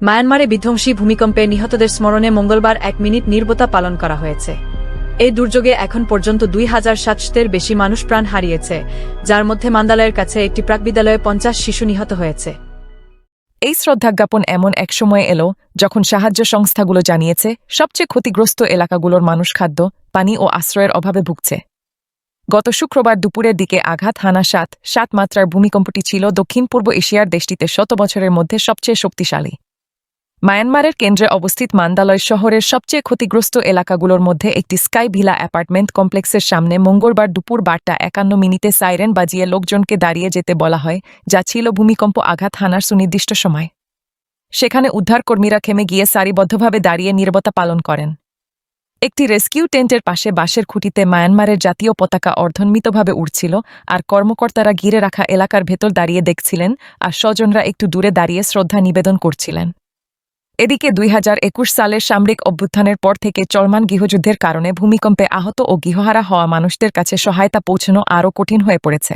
মায়ানমারে বিধ্বংসী ভূমিকম্পে নিহতদের স্মরণে মঙ্গলবার 1 মিনিট নীরবতা পালন করা হয়েছে। এই দুর্যোগে এখন পর্যন্ত 2700-এর বেশি মানুষ প্রাণ হারিয়েছে, যার মধ্যে মান্দালয়ের কাছে একটি প্রাকবিদ্যালয়ে 50 শিশু নিহত হয়েছে। এই শ্রদ্ধাজ্ঞাপন এমন এক সময় এলো যখন সাহায্য সংস্থাগুলো জানিয়েছে সবচেয়ে ক্ষতিগ্রস্ত এলাকাগুলোর মানুষ খাদ্য, পানি ও আশ্রয়ের অভাবে ভুগছে। গত শুক্রবার দুপুরের দিকে আঘাত হানা 7 মাত্রার ভূমিকম্পটি ছিল দক্ষিণ পূর্ব এশিয়ার দেশটিতে 100 বছরের মধ্যে সবচেয়ে শক্তিশালী। মায়ানমারের কেন্দ্রে অবস্থিত মান্দালয় শহরের সবচেয়ে ক্ষতিগ্রস্ত এলাকাগুলোর মধ্যে একটি স্কাই ভিলা অ্যাপার্টমেন্ট কমপ্লেক্সের সামনে মঙ্গলবার দুপুর 12:51 সাইরেন বাজিয়ে লোকজনকে দাঁড়িয়ে যেতে বলা হয়, যা ছিল ভূমিকম্প আঘাত হানার সুনির্দিষ্ট সময়। সেখানে উদ্ধারকর্মীরা থেমে গিয়ে সারিবদ্ধভাবে দাঁড়িয়ে নীরবতা পালন করেন। একটি রেস্কিউ টেন্টের পাশে বাঁশের খুঁটিতে মায়ানমারের জাতীয় পতাকা অর্ধন্মিতভাবে উড়ছিল, আর কর্মকর্তারা ঘিরে রাখা এলাকার ভেতর দাঁড়িয়ে দেখছিলেন, আর স্বজনরা একটু দূরে দাঁড়িয়ে শ্রদ্ধা নিবেদন করছিলেন। এদিকে 2021 সালের সামরিক অভ্যুত্থানের পর থেকে চলমান গৃহযুদ্ধের কারণে ভূমিকম্পে আহত ও গৃহহারা হওয়া মানুষদের কাছে সহায়তা পৌঁছানো আরও কঠিন হয়ে পড়েছে।